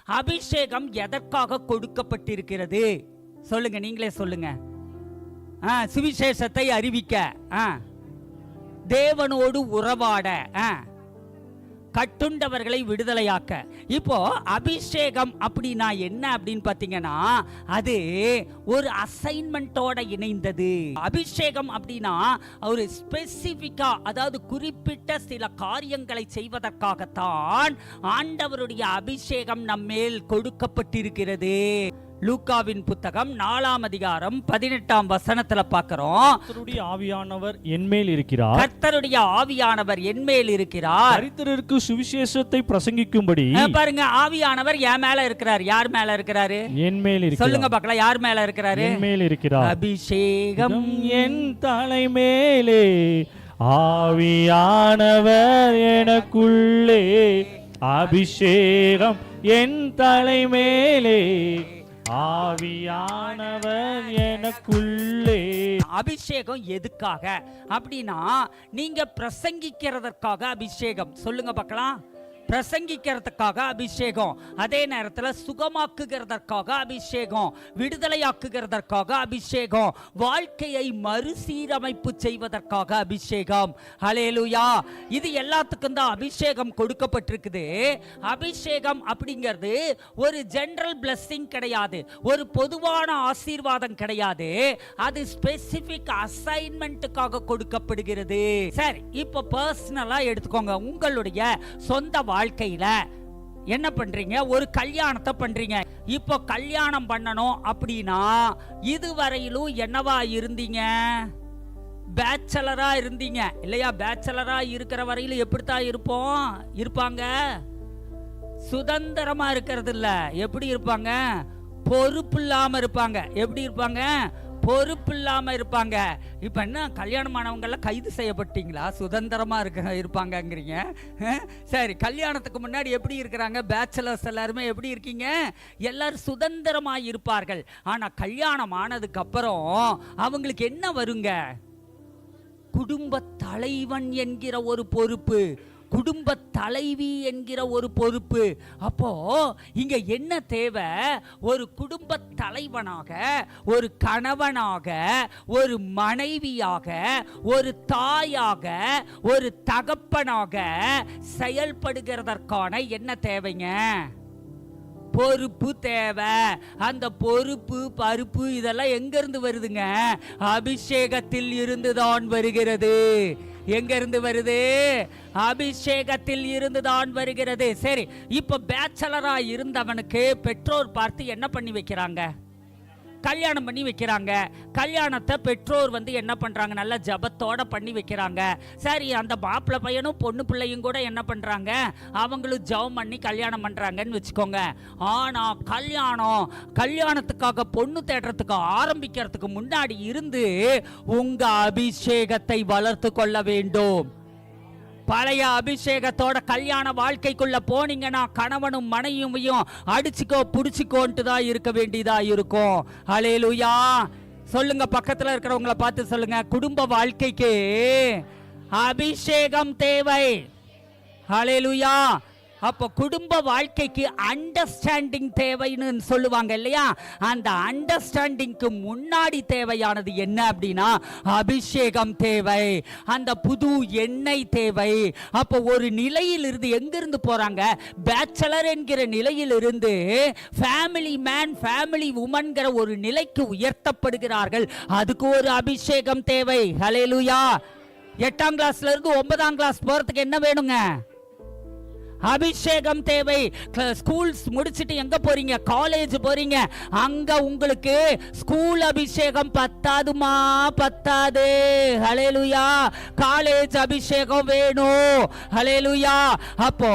அபிஷேகம் எதற்காக கொடுக்கப்பட்டிருக்கிறது? சொல்லுங்க, நீங்களே சொல்லுங்க. சுவிசேஷத்தை அறிவிக்க, தேவனோடு உறவாட, கட்டுண்டவர்களை விடுதலையாக்க. இப்போ அபிஷேகம் அப்படின்னா என்ன அப்படின்னு பாத்தீங்கன்னா, அது ஒரு அசைன்மெண்டோட இணைந்தது. அபிஷேகம் அப்படின்னா ஒரு ஸ்பெசிபிக்கா, அதாவது குறிப்பிட்ட சில காரியங்களை செய்வதற்காகத்தான் ஆண்டவருடைய அபிஷேகம் நம்மேல் கொடுக்கப்பட்டிருக்கிறது. லூக்காவின் புத்தகம் 4ஆம் அதிகாரம் 18ஆம் வசனத்துல பார்க்கிறோம், கர்த்தருடைய ஆவியானவர் என்மேல் இருக்கிறார். கர்த்தருடைய ஆவியானவர் என்மேல் இருக்கிறார், தரித்திரருக்கு சுவிசேஷத்தை பிரசங்கிக்கும்படி. பாருங்க, ஆவியானவர் என் மேல இருக்கிறார். யார் மேல இருக்கிறாரு? என்மேல் இருக்கிறார். சொல்லுங்க பார்க்கலாம், யார் மேல இருக்கிறாரு? என்மேல் இருக்கிறார். அபிஷேகம் என் தலைமேலே, ஆவியானவர் எனக்குள்ளே. அபிஷேகம் என் தலைமேலே, ஆவியானவர் எனக்குள்ளே. அபிஷேகம் எதுக்காக அப்படின்னா, நீங்க பிரசங்கிக்கிறதற்காக அபிஷேகம். சொல்லுங்க பார்க்கலாம், பிரசங்கிக்கிறதுக்காக அபிஷேகம். அதே நேரத்தில் சுகமாக்குகிறதற்காக அபிஷேகம், விடுதலையாக்குகிறதற்காக அபிஷேகம், வாழ்க்கையை மறுசீரமைப்பு செய்வதற்காக அபிஷேகம். ஹல்லேலூயா. இது எல்லாத்துக்கும் தான் அபிஷேகம் கொடுக்கப்பட்டிருக்குது. அபிஷேகம் அப்படிங்கிறது ஒரு ஜெனரல் பிளெஸிங் கிடையாது, ஒரு பொதுவான ஆசீர்வாதம் கிடையாது. அது ஸ்பெசிபிக் அசைன்மெண்ட்டுக்காக கொடுக்கப்படுகிறது. சரி, இப்போ பர்சனலா எடுத்துக்கோங்க. உங்களுடைய சொந்த வாழ்க்கையில என்ன பண்றீங்க? ஒரு கல்யாணத்தை பண்றீங்க. இப்போ கல்யாணம் பண்ணணும் அப்படின்னா இதுவரையிலும் என்னவா இருந்தீங்க? பேச்சலரா இருந்தீங்க இல்லையா? பேச்சலரா இருக்கிற வரையிலும் எப்படித்தான் இருப்பாங்க? சுதந்திரமா இருக்கிறது இல்ல. எப்படி இருப்பாங்க? பொறுப்பு இல்லாம இருப்பாங்க. எப்படி இருப்பாங்க? பொறுப்பு இல்லாம இருப்பாங்க. இப்ப என்ன, கல்யாணமானவங்க எல்லாம் கைது செய்யப்பட்டீங்களா? சுதந்திரமா இருப்பாங்கங்கிறீங்க. சரி, கல்யாணத்துக்கு முன்னாடி எப்படி இருக்கிறாங்க? பேச்சலர்ஸ் எல்லாருமே எப்படி இருக்கீங்க? எல்லாரும் சுதந்திரமா இருப்பார்கள். ஆனா கல்யாணம் ஆனதுக்கு அப்புறம் அவங்களுக்கு என்ன வருங்க? குடும்ப தலைவன் என்கிற ஒரு பொறுப்பு, குடும்ப தலைவி என்கிற ஒரு பொறுப்பு. அப்போ இங்க என்ன தேவை? ஒரு குடும்ப தலைவனாக, ஒரு கணவனாக, ஒரு மனைவியாக, ஒரு தாயாக, ஒரு தகப்பனாக செயல்படுகிறதற்கான என்ன தேவைங்க? பொறுப்பு தேவை. அந்த பொறுப்பு, பருப்பு இதெல்லாம் எங்க இருந்து வருதுங்க? அபிஷேகத்தில் இருந்துதான் வருகிறது. எங்க இருந்து வருது? அபிஷேகத்தில் இருந்துதான் வருகிறது. சரி, இப்ப பேச்சலரா இருந்தவனுக்கு பெற்றோர் பார்த்து என்ன பண்ணி வைக்கிறாங்க? கல்யாணம் பண்ணி வைக்கிறாங்க. கல்யாணத்தை பெற்றோர் என்ன பண்றாங்க? நல்ல ஜபத்தோட பண்ணி வைக்கிறாங்க. சரி, அந்த மாப்பிள்ளை பையனும் பொண்ணு பிள்ளையும் கூட என்ன பண்றாங்க? அவங்களும் ஜபம் பண்ணி கல்யாணம் பண்றாங்கன்னு வச்சுக்கோங்க. ஆனா கல்யாணத்துக்காக பொண்ணு தேடுறதுக்கு ஆரம்பிக்கிறதுக்கு முன்னாடி இருந்து உங்க அபிஷேகத்தை வளர்த்து கொள்ள வேண்டும். பழைய அபிஷேகத்தோட கல்யாண வாழ்க்கைக்குள்ள போனீங்கன்னா கணவனும் மனைவியும் அடிச்சுக்கோ புடிச்சுக்கோன்ட்டு தான் இருக்க வேண்டியதா இருக்கும். ஹல்லேலூயா. சொல்லுங்க, பக்கத்துல இருக்கிறவங்களை பார்த்து சொல்லுங்க, குடும்ப வாழ்க்கைக்கு அபிஷேகம் தேவை. ஹல்லேலூயா. அப்போ குடும்ப வாழ்க்கைக்கு அண்டர்ஸ்டாண்டிங் தேவைன்னு சொல்லுவாங்க இல்லையா? அந்த அண்டர்ஸ்டாண்டிங்க்கு முன்னாடி தேவையானது என்ன அப்படின்னா அபிஷேகம் தேவை. அந்த புது எண்ணெய் தேவை. அப்போ ஒரு நிலையிலிருந்து எங்கிருந்து போறாங்க? பேச்சலர் என்கிற நிலையிலிருந்து ஃபேமிலி மேன், ஃபேமிலி உமன்கிற ஒரு நிலைக்கு உயர்த்தப்படுகிறார்கள். அதுக்கு ஒரு அபிஷேகம் தேவை. ஹல்லேலூயா. 8ஆம் கிளாஸ்ல இருந்து 9ஆம் கிளாஸ் போறதுக்கு என்ன வேணுங்க? அபிஷேகம் தேவை. ஸ்கூல்ஸ் முடிச்சிட்டு எங்க போறீங்க? காலேஜ் போறீங்க. அங்க உங்களுக்கு ஸ்கூல் அபிஷேகம் பத்தாதுமா? பத்தாது. ஹல்லேலூயா. காலேஜ் அபிஷேகம் வேணும். ஹல்லேலூயா. அப்போ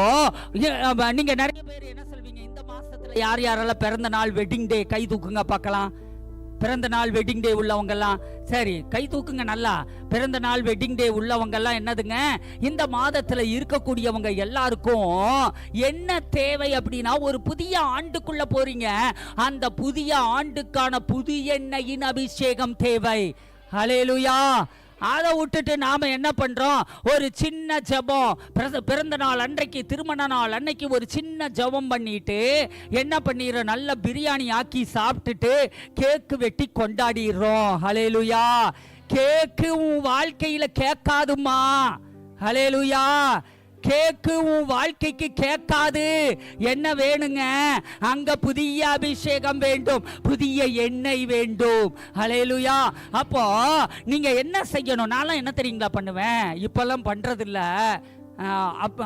நீங்க நிறைய பேர் என்ன சொல்வீங்க? இந்த மாசத்துல யார் யாரெல்லாம் பிறந்த நாள், வெட்டிங் டே, கை தூக்குங்க பார்க்கலாம். பிறந்த நாள் வெட்டிங் டே உள்ளவங்க எல்லாம் சரி கை தூக்குங்க. நல்லா பிறந்த நாள் வெட்டிங் டே உள்ளவங்க எல்லாம் என்னதுங்க? இந்த மாதத்துல இருக்கக்கூடியவங்க எல்லாருக்கும் என்ன தேவை அப்படின்னா, ஒரு புதிய ஆண்டுக்குள்ள போறீங்க. அந்த புதிய ஆண்டுக்கான புதிய எண்ணெயின் அபிஷேகம் தேவை. ஹல்லேலூயா. அதை விட்டுட்டு நாம என்ன பண்றோம், ஒரு சின்ன ஜெபம், பிறந்த நாள் அன்றைக்கு, திருமண நாள் அன்னைக்கு ஒரு சின்ன ஜெபம் பண்ணிட்டு என்ன பண்ணிடுறோம், நல்ல பிரியாணி ஆக்கி சாப்பிட்டுட்டு கேக்கு வெட்டி கொண்டாடிடுறோம். ஹல்லேலூயா. கேக்கு உன் வாழ்க்கையில கேட்காதுமா. ஹல்லேலூயா. கேக்கு உன் வாழ்க்கைக்கு கேட்காது. என்ன வேணுங்க, அங்க புதிய அபிஷேகம் வேண்டும், புதிய எண்ணெய் வேண்டும். ஹல்லேலூயா. அப்போ நீங்க என்ன செய்யணும், நான்லாம் என்ன தெரியுங்களா பண்ணுவேன், இப்பெல்லாம் பண்றது இல்ல.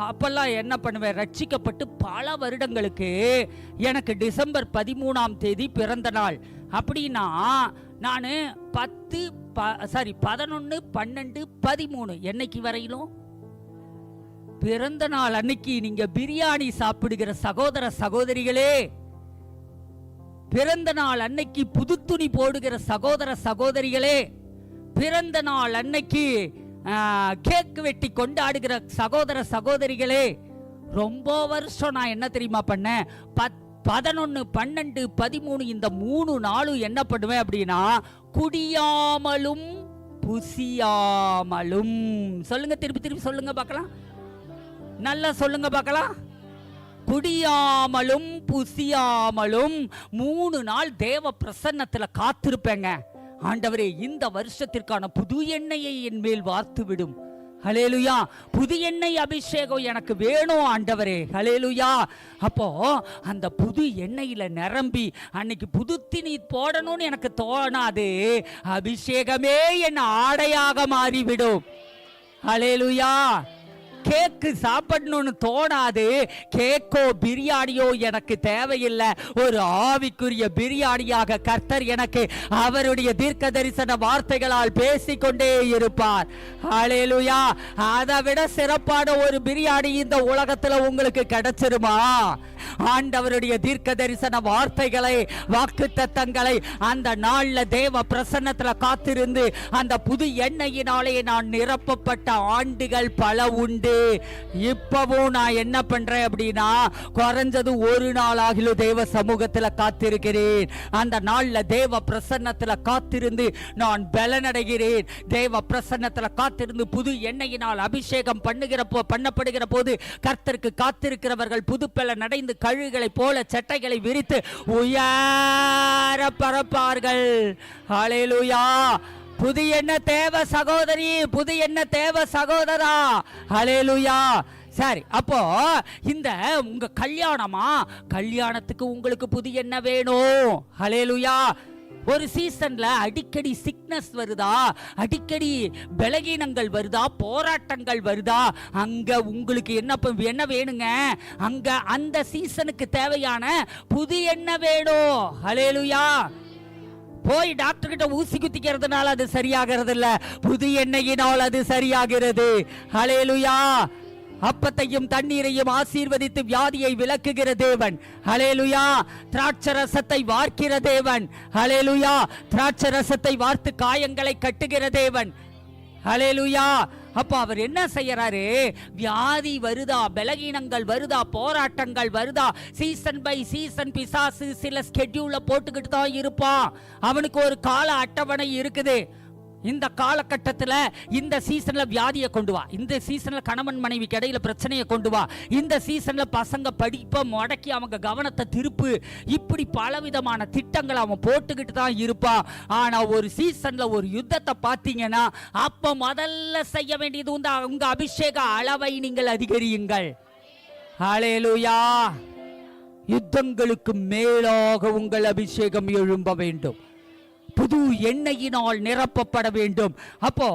அப்பெல்லாம் என்ன பண்ணுவேன், ரட்சிக்கப்பட்டு பல வருடங்களுக்கு எனக்கு டிசம்பர் 13ஆம் தேதி பிறந்த நாள். அப்படின்னா நான் 11, 12, 13 என்னைக்கு வரையிலும் பிறந்த நாள் அன்னைக்கு நீங்க பிரியாணி சாப்பிடுகிற சகோதர சகோதரிகளே, பிறந்த நாள் அன்னைக்கு புது துணி போடுகிற சகோதர சகோதரிகளே, பிறந்த நாள் அன்னைக்கு கேக் வெட்டி கொண்டாடுகிற சகோதர சகோதரிகளே, ரொம்ப வருஷம் நான் என்ன தெரியுமா பண்ணேன், 11, 12, 13 இந்த 3 நாளும் என்ன பண்ணுவேன் அப்படின்னா, குடியாமலும் புசியாமலும். சொல்லுங்க, திருப்பி திருப்பி சொல்லுங்க பார்க்கலாம், நல்லா சொல்லுங்க பார்க்கலாம். குடியாமலும் புசியாமலும் 3 நாள் தேவ பிரசன்னத்துல காத்திருப்பேங்க. ஆண்டவரே, இந்த வருஷத்திற்கான புது எண்ணெயை என் மேல் வார்த்து விடும். ஹல்லேலூயா. புது எண்ணெய் அபிஷேகம் எனக்கு வேணும் ஆண்டவரே. ஹல்லேலூயா. அப்போ அந்த புது எண்ணெயில நிரம்பி அன்னைக்கு புது திணி போடணும்னு எனக்கு தோணாது. அபிஷேகமே என் ஆடையாக மாறிவிடும். ஹல்லேலூயா. கேக்கு சாப்பிடணும்னு தோணாது. கேக்கோ பிரியாணியோ எனக்கு தேவையில்லை. ஒரு ஆவிக்குரிய பிரியாணியாக கர்த்தர் எனக்கு அவருடைய தீர்க்க தரிசன வார்த்தைகளால் பேசிக்கொண்டே இருப்பார். ஹல்லேலூயா. அதை விட சிறப்பான ஒரு பிரியாணி இந்த உலகத்துல உங்களுக்கு கிடைச்சிருமா? ஆண்டவருடைய தீர்க்க தரிசன வார்த்தைகளை, வாக்குத்தத்தங்களை அந்த நாள்ல தேவ பிரசன்னத்துல காத்திருந்து அந்த புது எண்ணெயினாலே நான் நிரப்பப்பட்ட ஆண்டுகள் பல உண்டு. இப்பவும் நான் என்ன பண்றேன் அப்படின்னா, குறைஞ்சது ஒரு நாள் ஆகிலும் தேவ சமூகத்துல காத்திருக்கிறேன். அந்த நாள்ல தேவ பிரசன்னத்துல காத்திருந்து நான் பலனடைகிறேன். தேவ பிரசன்னத்துல காத்திருந்து புது எண்ணெயினால் அபிஷேகம் பண்ணப்படுகிற போது கர்த்தருக்கு காத்திருக்கிறவர்கள் புது பலன் அடைந்து கழுகுகளை போல சட்டைகளை விரித்து உயர பறப்பார்கள். ஹல்லேலூயா. புது எண்ணெய் தேவ சகோதரி, புது எண்ணெய் தேவ சகோதரா. ஹல்லேலூயா. சரி, அப்போ இந்த உங்க கல்யாணத்துக்கு உங்களுக்கு புது எண்ணெய் வேணும். ஹல்லேலூயா. ஒரு சீசன்ல அடிக்கடி சிக்னஸ் வருதா, அடிக்கடி பலகீனங்கள் வருதா, போராட்டங்கள் வருதா, அங்க உங்களுக்கு என்ன வேணுங்க, அங்க அந்த சீசனுக்கு தேவையான புது எண்ணெய் வேணும். ஹல்லேலூயா. போய் டாக்டர் கிட்ட ஊசி குத்திக்கிறதுனால அது சரியாகிறது இல்ல, புது எண்ணெயினால் அது சரியாகிறது. ஹல்லேலூயா. அப்பத்தையும் தண்ணீரையும் ஆசீர்வதித்து வியாதியை விலக்குகிற தேவன். ஹல்லேலூயா. திராட்சரசத்தை வார்க்கிற தேவன். ஹல்லேலூயா. திராட்சரசத்தை வார்த்து காயங்களை கட்டுகிற தேவன். ஹல்லேலூயா. அப்ப அவர் என்ன செய்யறாரு, வியாதி வருதா, பலகீனங்கள் வருதா, போராட்டங்கள் வருதா, சீசன் பை சீசன் பிசாசு சில ஸ்கெட்யூல போட்டுக்கிட்டு தான் இருப்பான். அவனுக்கு ஒரு கால அட்டவணை இருக்குது. இந்த காலகட்டத்தில் இந்த சீசன்ல வியாதியை கொண்டு வா, இந்த சீசன்ல கணவன் மனைவி இடையில பிரச்சனையை கொண்டு வா, இந்த சீசன்ல பசங்க படிப்பை முடக்கி அவங்க கவனத்தை திருப்பு, இப்படி பலவிதமான திட்டங்களை அவன் போட்டுக்கிட்டு தான் இருப்பான். ஆனா ஒரு சீசன்ல ஒரு யுத்தத்தை பார்த்தீங்கன்னா அப்ப முதல்ல செய்ய வேண்டியது உங்க அபிஷேக அளவை நீங்கள் அதிகரியுங்கள். ஹல்லேலூயா. யுத்தங்களுக்கு மேலாக உங்கள் அபிஷேகம் எழும்ப வேண்டும், புது எண்ணெயினால் நிரப்பப்பட வேண்டும். அப்போ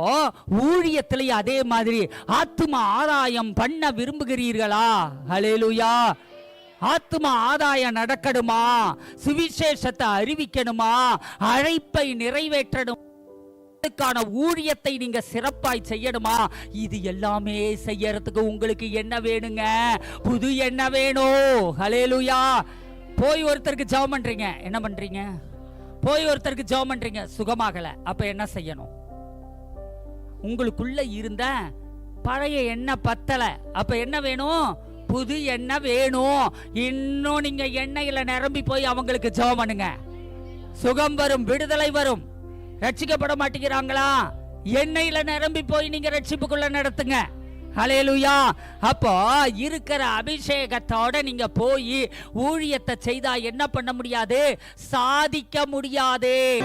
ஊழியத்திலே அதே மாதிரி ஆத்தும ஆதாயம் பண்ண விரும்புகிறீர்களா? ஹல்லேலூயா. ஆத்தும ஆதாயம் நடக்கணுமா, சுவிசேஷத்தை அறிவிக்கணுமா, அழைப்பை நிறைவேற்றணும், ஊழியத்தை நீங்க சிறப்பாய் செய்யணுமா, இது எல்லாமே செய்யறதுக்கு உங்களுக்கு என்ன வேணுங்க, புது எண்ணெய் வேணும். ஹல்லேலூயா. போய் ஒருத்தருக்கு ஜெபம் பண்றீங்க, என்ன பண்றீங்க, போய் ஒருத்தருக்கு ஜெபம் பண்றீங்க, சுகமாகல, அப்ப என்ன செய்யணும், உங்களுக்குள்ள இருந்த பழைய எண்ணெய் பத்தல, அப்ப என்ன வேணும், புது எண்ணெய் வேணும். இன்னும் நீங்க எண்ணெயில நிரம்பி போய் அவங்களுக்கு ஜெபம் பண்ணுங்க, சுகம் வரும், விடுதலை வரும். ரட்சிக்கப்பட மாட்டேங்கிறாங்களா, எண்ணெயில நிரம்பி போய் நீங்க ரட்சிப்புக்குள்ள நடத்துங்க. ஹல்லேலூயா. அப்போ இருக்கிற அபிஷேகத்தோட நீங்க போய் ஊழியத்தை செய்தா என்ன பண்ண முடியாது? சாதிக்க முடியாது.